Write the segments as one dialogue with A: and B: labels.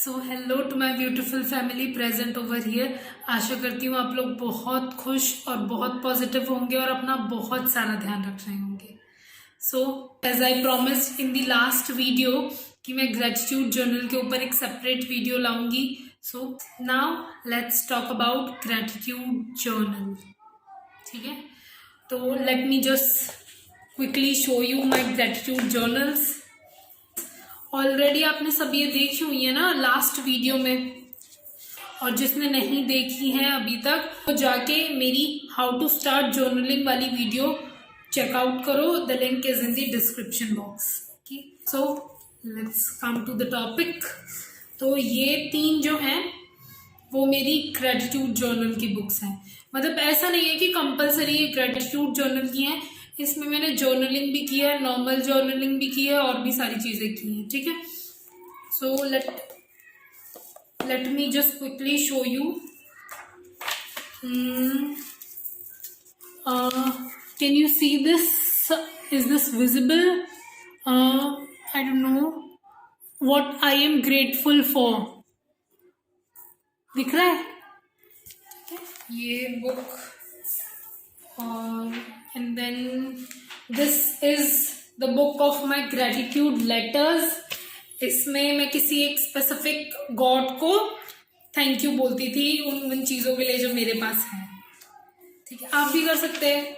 A: So hello to my beautiful family present over here. आशा करती हूँ आप लोग बहुत खुश और बहुत पॉजिटिव होंगे और अपना बहुत सारा ध्यान रख रहे होंगे। So as I promised in the last video कि मैं ग्रेटिट्यूड जर्नल के ऊपर एक सेपरेट वीडियो लाऊंगी। So now let's talk about gratitude journal. ठीक है, तो let me just quickly show you my gratitude journals. Already आपने सब ये देखी हुई है ना लास्ट वीडियो में, और जिसने नहीं देखी है अभी तक तो जाके मेरी हाउ टू स्टार्ट जर्नलिंग वाली वीडियो चेकआउट करो। The link is in the description box. So let's come to the topic. तो ये तीन जो हैं वो मेरी ग्रेटिट्यूड जर्नल की बुक्स हैं। मतलब ऐसा नहीं है कि कंपलसरी ये ग्रेटिट्यूड जर्नल की हैं, इसमें मैंने जर्नलिंग भी की है, नॉर्मल जर्नलिंग भी की है और भी सारी चीजें की हैं। ठीक है, so let me just quickly show you. Can you see this? Is this visible? I don't know what I am grateful for. दिख रहा है ये book? and then this is the book of my gratitude letters। इसमें मैं किसी एक specific God को thank you बोलती थी उन चीजों के लिए जो मेरे पास है। ठीक है, आप भी कर सकते हैं।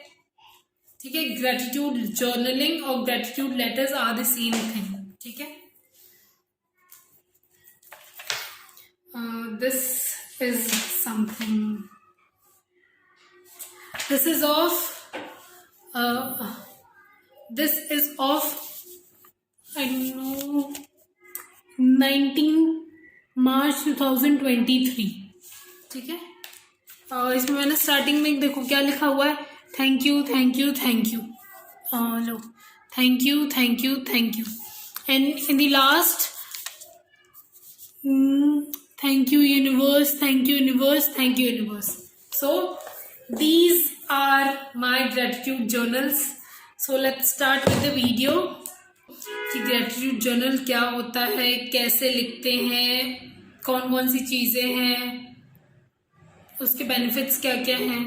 A: ठीक है, ग्रेटिट्यूड जर्नलिंग और gratitude letters are the same thing. ठीक है, this is something, this is of I don't know 19 March 2023। ठीक है, इसमें मैंने स्टार्टिंग में देखो क्या लिखा हुआ है, thank you thank you thank you. Low, thank you thank you thank you, and in the last thank you universe, thank you universe, thank you universe. So these are my gratitude journals। so let's start with the video कि gratitude journal क्या होता है, कैसे लिखते हैं, कौन कौन सी चीजें हैं, उसके बेनिफिट्स क्या क्या हैं।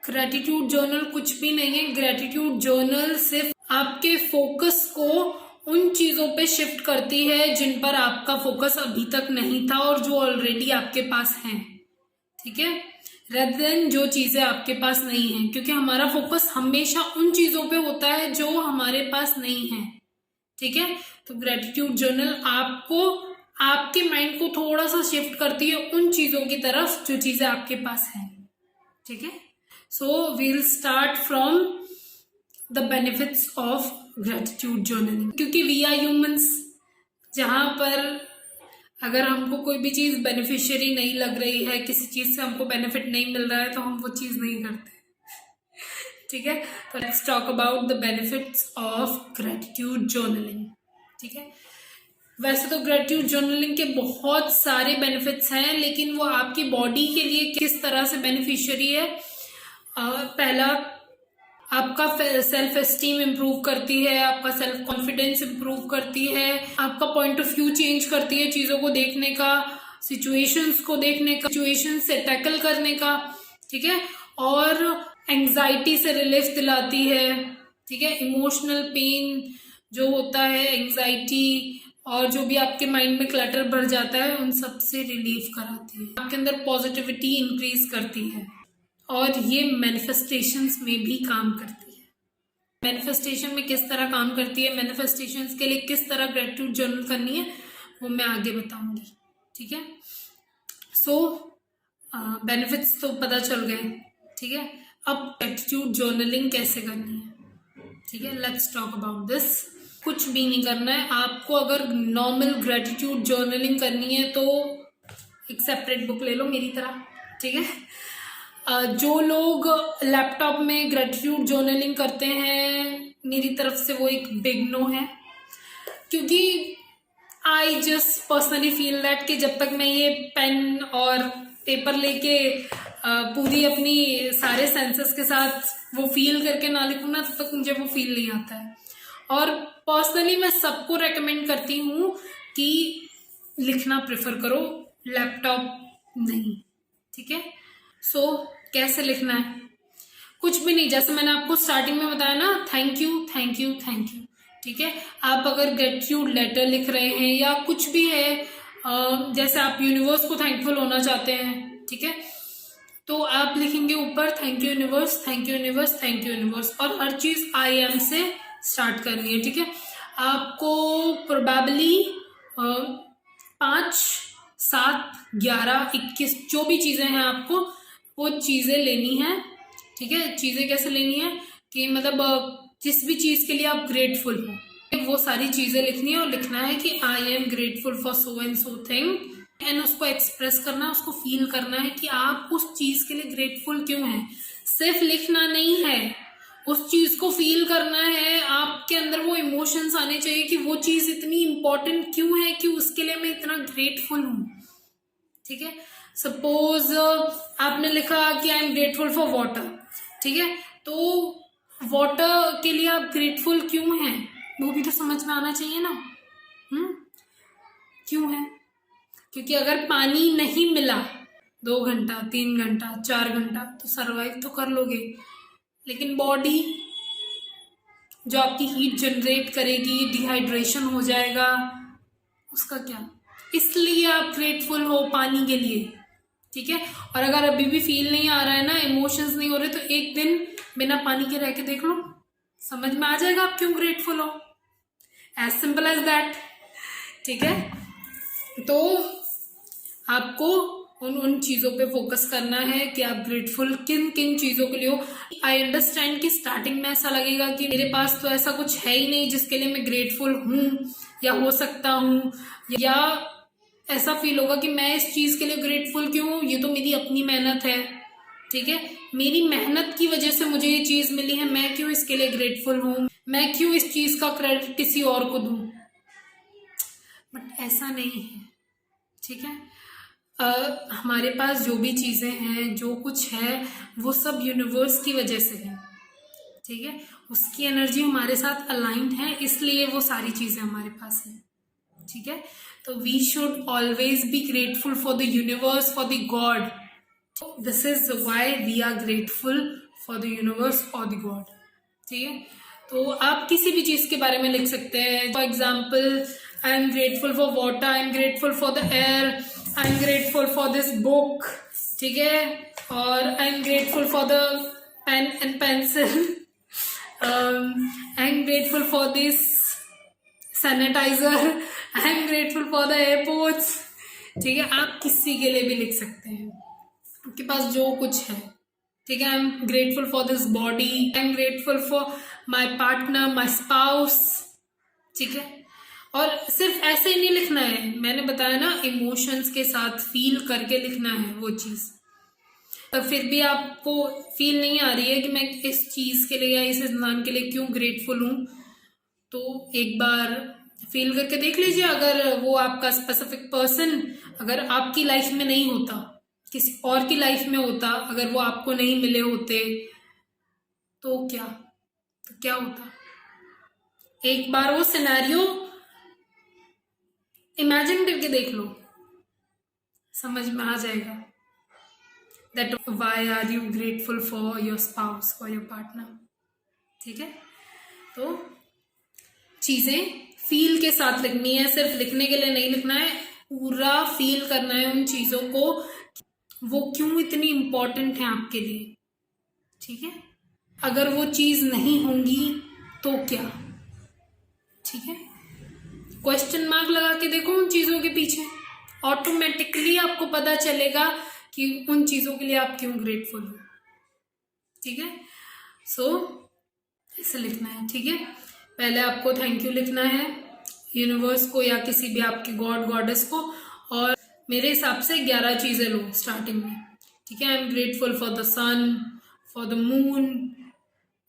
A: gratitude journal कुछ भी नहीं है। gratitude journal सिर्फ आपके फोकस को उन चीजों पे शिफ्ट करती है जिन पर आपका फोकस अभी तक नहीं था और जो ऑलरेडी आपके पास हैं। ठीक है, rather than जो चीजें आपके पास नहीं है, क्योंकि हमारा फोकस हमेशा उन चीजों पे होता है जो हमारे पास नहीं है। ठीक है, तो ग्रेटिट्यूड जर्नल आपको आपके माइंड को थोड़ा सा शिफ्ट करती है उन चीजों की तरफ जो चीजें आपके पास है। ठीक है, so we'll start from the benefits of gratitude journaling. क्योंकि वी आर ह्यूमंस, जहां पर अगर हमको कोई भी चीज बेनिफिशियरी नहीं लग रही है, किसी चीज से हमको बेनिफिट नहीं मिल रहा है, तो हम वो चीज नहीं करते। ठीक है, तो let's talk about the benefits of gratitude journaling. ठीक है, वैसे तो ग्रेटिट्यूड जर्नलिंग के बहुत सारे बेनिफिट्स हैं, लेकिन वो आपकी बॉडी के लिए किस तरह से बेनिफिशियरी है। पहला, आपका सेल्फ एस्टीम इम्प्रूव करती है, आपका सेल्फ कॉन्फिडेंस इम्प्रूव करती है, आपका पॉइंट ऑफ व्यू चेंज करती है चीजों को देखने का, सिचुएशंस को देखने का, सिचुएशंस से टैकल करने का। ठीक है, और एंजाइटी से रिलीफ दिलाती है। ठीक है, इमोशनल पेन जो होता है, एंजाइटी और जो भी आपके माइंड में क्लटर भर जाता है, उन सब से रिलीफ कराती है। आपके अंदर पॉजिटिविटी इंक्रीज करती है और ये मैनिफेस्टेशंस में भी काम करती है। मैनिफेस्टेशन में किस तरह काम करती है, मैनिफेस्टेशंस के लिए किस तरह ग्रेटिट्यूड जर्नल करनी है, वो मैं आगे बताऊंगी। ठीक है, सो बेनिफिट्स तो पता चल गए। ठीक है, अब ग्रेटिट्यूड जर्नलिंग कैसे करनी है। ठीक है, लेट्स टॉक अबाउट दिस। कुछ भी नहीं करना है आपको। अगर नॉर्मल ग्रेटिट्यूड जर्नलिंग करनी है तो एक सेपरेट बुक ले लो मेरी तरह। ठीक है, जो लोग लैपटॉप में ग्रेटिट्यूड जर्नलिंग करते हैं, मेरी तरफ से वो एक बिग नो है, क्योंकि I just personally feel that कि जब तक मैं ये पेन और पेपर लेके पूरी अपनी सारे सेंसेस के साथ वो फील करके ना लिखूं ना, तब तक मुझे वो फील नहीं आता है। और पर्सनली मैं सबको रेकमेंड करती हूँ कि लिखना प्रेफर करो, लैपटॉप नहीं। ठीक है। सो कैसे लिखना है? कुछ भी नहीं, जैसे मैंने आपको स्टार्टिंग में बताया ना, thank you thank you thank you. ठीक है। आप अगर ग्रेटिट्यूड लेटर लिख रहे हैं या कुछ भी है, जैसे आप यूनिवर्स को थैंकफुल होना चाहते हैं, ठीक है, तो आप लिखेंगे ऊपर thank you universe, thank you universe, thank you universe, और हर चीज आई एम से स्टार्ट करनी है। ठीक है। आपको प्रोबेबली 5, 7, 11, 21 जो भी चीजें हैं आपको वो चीजें लेनी है। ठीक है। चीजें कैसे लेनी है कि मतलब जिस भी चीज के लिए आप ग्रेटफुल हो वो सारी चीजें लिखनी है और लिखना है कि आई am grateful for so and so thing, and उसको एक्सप्रेस करना है, उसको फील करना है कि आप उस चीज के लिए ग्रेटफुल क्यों हैं। सिर्फ लिखना नहीं है, उस चीज को फील करना है, आपके अंदर वो इमोशंस आने चाहिए कि वो चीज इतनी इंपॉर्टेंट क्यों है कि उसके लिए मैं इतना ग्रेटफुल हूं। ठीक है। सपोज आपने लिखा कि आई एम ग्रेटफुल फॉर वाटर। ठीक है। तो वाटर के लिए आप ग्रेटफुल क्यों हैं वो भी तो समझ में आना चाहिए ना। क्यों है? क्योंकि अगर पानी नहीं मिला 2 घंटा, 3 घंटा, 4 घंटा तो सरवाइव तो कर लोगे, लेकिन बॉडी जो आपकी हीट जनरेट करेगी, डिहाइड्रेशन हो जाएगा, उसका क्या? इसलिए आप ग्रेटफुल हो पानी के लिए। ठीक है। और अगर अभी भी फील नहीं आ रहा है ना, इमोशंस नहीं हो रहे, तो एक दिन बिना पानी के रह के देख लो, समझ में आ जाएगा आप क्यों ग्रेटफुल हो। As simple as that. ठीक है। तो आपको उन चीजों पे फोकस करना है कि आप ग्रेटफुल किन किन चीजों के लिए हो। आई अंडरस्टैंड कि स्टार्टिंग में ऐसा लगेगा कि मेरे पास तो ऐसा कुछ है ही नहीं जिसके लिए मैं ग्रेटफुल हूं या हो सकता हूं, या ऐसा फील होगा कि मैं इस चीज के लिए ग्रेटफुल क्यों हूं, ये तो मेरी अपनी मेहनत है। ठीक है। मेरी मेहनत की वजह से मुझे ये चीज मिली है, मैं क्यों इसके लिए ग्रेटफुल हूं, मैं क्यों इस चीज का क्रेडिट किसी और को दूं। बट ऐसा नहीं है। ठीक है। हमारे पास जो भी चीजें हैं, जो कुछ है, वो सब यूनिवर्स की वजह से है। ठीक है। उसकी एनर्जी हमारे साथ अलाइंड है, इसलिए वो सारी चीजें हमारे पास है। ठीक है। तो we should always be grateful for the universe, for the god. This is why we are grateful for the universe और द गॉड। ठीक है। तो आप किसी भी चीज के बारे में लिख सकते हैं। For example, I am grateful for water, I am grateful for the air, I am grateful for this book. ठीक है। और I am grateful for the pen and pencil, I am grateful for this sanitiser, I am grateful for the airports. ठीक है। आप किसी के लिए भी लिख सकते हैं, आपके पास जो कुछ है। ठीक है। I am grateful for this body, I am grateful for my partner, my spouse. ठीक है। और सिर्फ ऐसे ही नहीं लिखना है, मैंने बताया ना, इमोशंस के साथ फील करके लिखना है वो चीज। तो फिर भी आपको फील नहीं आ रही है कि मैं इस चीज के लिए या इस इंसान के लिए क्यों ग्रेटफुल हूं, तो एक बार फील करके देख लीजिए। अगर वो आपका स्पेसिफिक पर्सन अगर आपकी लाइफ में नहीं होता, किसी और की लाइफ में होता, अगर वो आपको नहीं मिले होते, तो क्या होता? एक बार वो सिनेरियो इमेजिन करके देख लो, समझ में आ जाएगा that why are you grateful for your spouse, for your partner. ठीक है। तो चीजें फील के साथ लिखनी है, सिर्फ लिखने के लिए नहीं लिखना है, पूरा फील करना है उन चीजों को, वो क्यों इतनी इंपॉर्टेंट है आपके लिए। ठीक है। अगर वो चीज नहीं होंगी तो क्या? ठीक है। क्वेश्चन मार्क लगा के देखो उन चीजों के पीछे, ऑटोमेटिकली आपको पता चलेगा कि उन चीजों के लिए आप क्यों ग्रेटफुल हो। ठीक है। सो ऐसे लिखना है। ठीक है। पहले आपको थैंक यू लिखना है यूनिवर्स को या किसी भी आपके गॉड गॉडेस को, और मेरे हिसाब से 11 चीजें लो स्टार्टिंग में। ठीक है। I am grateful for the sun, for the moon,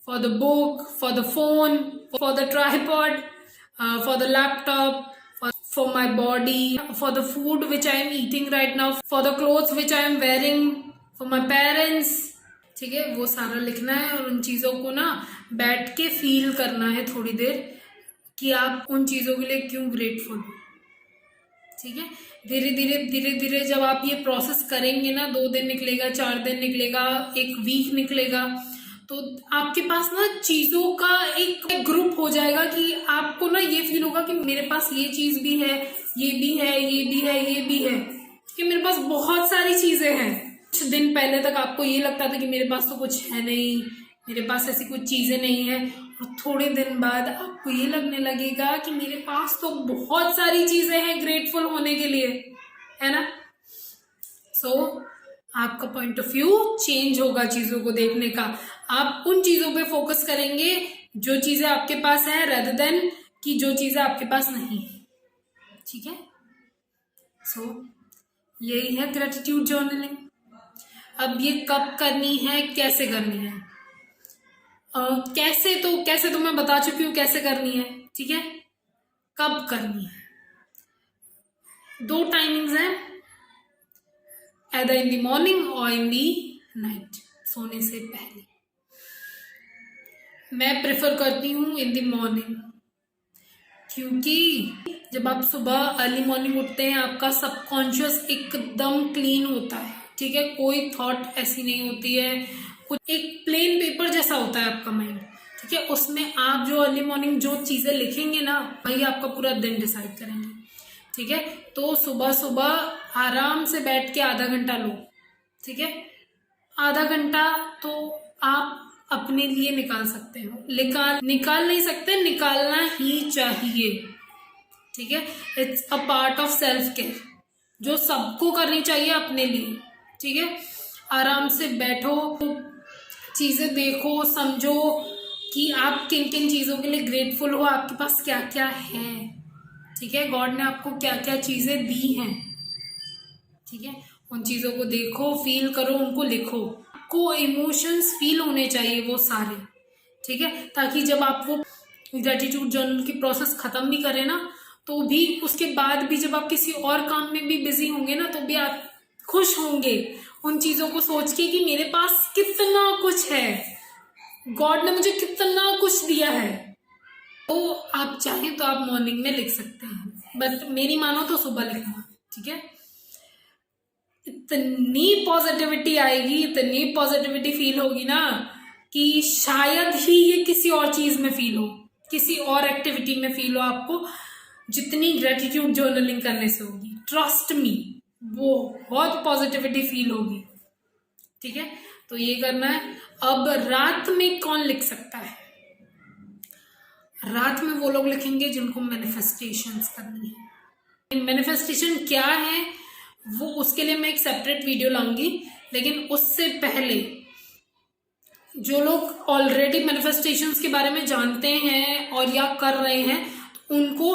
A: for the book, for the phone, for the tripod, for the laptop, for my body, for the food which I am eating right now, for the clothes which I am wearing, for my parents। ठीक है। वो सारा लिखना है और उन चीजों को ना बैठ के फील करना है थोड़ी देर कि आप उन चीजों के लिए क्यों ग्रेटफुल हो। ठीक है। धीरे धीरे जब आप ये प्रोसेस करेंगे ना, 2 दिन निकलेगा, 4 दिन निकलेगा, 1 वीक निकलेगा, तो आपके पास ना चीजों का एक ग्रुप हो जाएगा कि आपको ना ये फील होगा कि मेरे पास ये चीज भी है, ये भी है, ये भी है, ये भी है, कि मेरे पास बहुत सारी चीजें हैं। कुछ दिन पहले तक आपको ये लगता था कि मेरे पास तो कुछ है नहीं, मेरे पास ऐसी कुछ चीजें नहीं है, और थोड़े दिन बाद आपको ये लगने लगेगा कि मेरे पास तो बहुत सारी चीजें हैं ग्रेटफुल होने के लिए, है ना। सो आपका पॉइंट ऑफ व्यू चेंज होगा चीजों को देखने का। आप उन चीजों पे फोकस करेंगे जो चीजें आपके पास है, रेदर देन कि जो चीजें आपके पास नहीं है, ठीक है। सो यही है ग्रेटिट्यूड जर्नलिंग। अब ये कब करनी है, कैसे करनी है? कैसे तो मैं बता चुकी हूँ कैसे करनी है, ठीक है। कब करनी है? 2 टाइमिंग्स हैं, either in the morning or in the night, सोने से पहले। मैं प्रेफर करती हूँ in the morning, क्योंकि जब आप सुबह अर्ली मॉर्निंग उठते हैं आपका सबकॉन्शियस एकदम क्लीन होता है, ठीक है। कोई थॉट ऐसी नहीं होती है, कुछ एक प्लेन पेपर जैसा होता है आपका माइंड, ठीक है। उसमें आप जो अर्ली मॉर्निंग जो चीजें लिखेंगे ना, वही आपका पूरा दिन डिसाइड करेंगे, ठीक है। तो सुबह सुबह आराम से बैठ के आधा घंटा लो, ठीक है। आधा घंटा तो आप अपने लिए निकाल सकते हो, निकाल नहीं सकते, निकालना ही चाहिए, ठीक है। It's a part of self care जो सबको करनी चाहिए अपने लिए, ठीक है। आराम से बैठो, चीजें देखो, समझो कि आप किन किन चीजों के लिए ग्रेटफुल हो, आपके पास क्या क्या है, ठीक है। गॉड ने आपको क्या क्या चीजें दी हैं, ठीक है। उन चीजों को देखो, फील करो, उनको लिखो। आपको इमोशंस फील होने चाहिए वो सारे, ठीक है, ताकि जब आप वो ग्रेटिट्यूड जर्नल की प्रोसेस खत्म भी करें ना, तो भी उसके बाद भी जब आप किसी और काम में भी बिजी होंगे ना, तो भी आप खुश होंगे उन चीजों को सोच के कि मेरे पास कितना कुछ है, गॉड ने मुझे कितना कुछ दिया है। तो आप चाहें तो आप मॉर्निंग में लिख सकते हैं, बट मेरी मानो तो सुबह लिखना, ठीक है। इतनी पॉजिटिविटी आएगी, इतनी पॉजिटिविटी फील होगी ना कि शायद ही ये किसी और चीज में फील हो, किसी और एक्टिविटी में फील हो आपको, जितनी ग्रेटिट्यूड जर्नलिंग करने से होगी। ट्रस्ट मी, वो बहुत पॉजिटिविटी फील होगी, ठीक है। तो ये करना है। अब रात में कौन लिख सकता है? रात में वो लोग लिखेंगे जिनको मैनिफेस्टेशंस करनी है। मैनिफेस्टेशन क्या है वो उसके लिए मैं एक सेपरेट वीडियो लाऊंगी, लेकिन उससे पहले जो लोग ऑलरेडी मैनिफेस्टेशंस के बारे में जानते हैं और या कर रहे हैं, उनको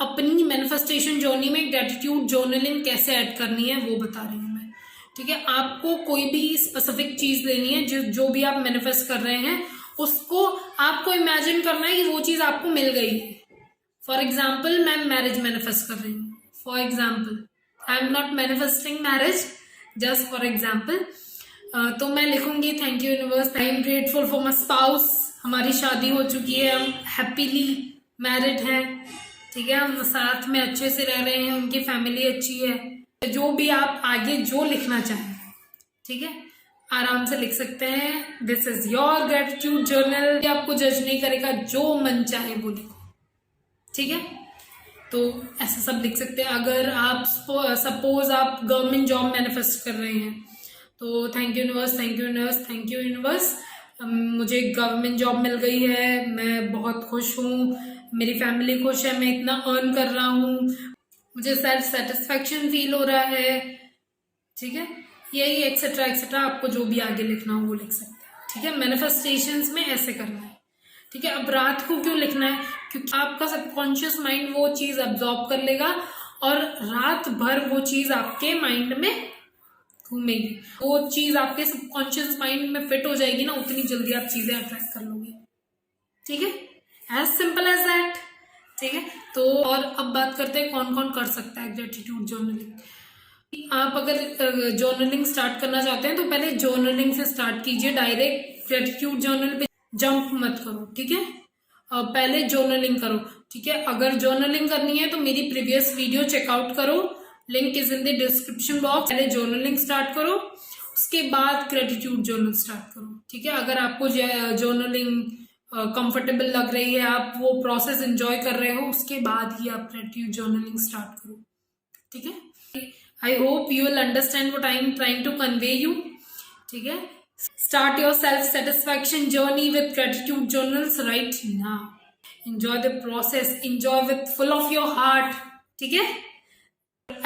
A: अपनी मैनिफेस्टेशन जर्नी में ग्रेटिट्यूड जर्नलिंग कैसे ऐड करनी है वो बता रही हूँ मैं, ठीक है। आपको कोई भी स्पेसिफिक चीज लेनी है, जो भी आप मैनिफेस्ट कर रहे हैं, उसको आपको इमेजिन करना है कि वो चीज आपको मिल गई है। फॉर एग्जाम्पल मैं मैरिज मैनिफेस्ट कर रही हूँ, for example I am not manifesting marriage, just for example. तो मैं लिखूंगी, thank you universe, I am grateful for my spouse, हमारी शादी हो चुकी है, हम हैप्पीली मैरिड हैं, ठीक है, हम साथ में अच्छे से रह रहे हैं, उनकी फैमिली अच्छी है। जो भी आप आगे जो लिखना चाहें, ठीक है, आराम से लिख सकते हैं। This is your gratitude journal, आपको जज नहीं करेगा, जो मन चाहे वो लिखो, ठीक है। तो ऐसा सब लिख सकते हैं। अगर आप सपोज आप गवर्नमेंट जॉब मैनिफेस्ट कर रहे हैं, तो thank you universe, thank you universe, thank you universe, मुझे गवर्नमेंट जॉब मिल गई है, मैं बहुत खुश हूँ, मेरी फैमिली खुश है, मैं इतना अर्न कर रहा हूँ, मुझे सेल्फ सेटिस्फैक्शन फील हो रहा है, ठीक है। यही एक्सेट्रा एक्सेट्रा, आपको जो भी आगे लिखना हो वो लिख सकते हैं, ठीक है। मैनिफेस्टेशंस में ऐसे करना है, ठीक है। अब रात को क्यों लिखना है? क्योंकि आपका सबकॉन्शियस माइंड वो चीज अब्सॉर्ब कर लेगा और रात भर वो चीज आपके माइंड में घूमेगी। वो चीज आपके सबकॉन्शियस माइंड में फिट हो जाएगी ना, उतनी जल्दी आप चीजें अट्रैक्ट कर लोगे, ठीक है। एज सिंपल एज दैट, ठीक है। तो और अब बात करते हैं कौन कौन कर सकता है ग्रेटिट्यूड जर्नलिंग। आप अगर जर्नलिंग स्टार्ट करना चाहते हैं तो पहले जर्नलिंग से स्टार्ट कीजिए, डायरेक्ट ग्रेटिट्यूड जर्नल पे जंप मत करो, ठीक है। पहले जर्नलिंग करो, ठीक है। अगर जर्नलिंग करनी है तो मेरी प्रीवियस वीडियो चेकआउट करो, link is in the description box. पहले जर्नलिंग स्टार्ट करो, उसके बाद ग्रेटिट्यूड जर्नल स्टार्ट करो, ठीक है। अगर आपको जर्नलिंग कंफर्टेबल लग रही है, आप वो प्रोसेस एंजॉय कर रहे हो, उसके बाद ही आप ग्रेटिट्यूड जर्नलिंग स्टार्ट करो, ठीक है। I hope you will understand what I am trying to convey you, ठीक है। Start your self satisfaction journey with gratitude journals right now. Enjoy the process, enjoy with full of your heart, ठीक है।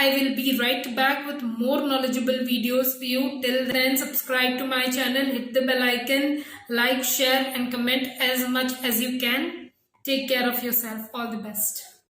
A: I will be right back with more knowledgeable videos for you. Till then, subscribe to my channel, hit the bell icon, like, share and comment as much as you can. Take care of yourself. All the best.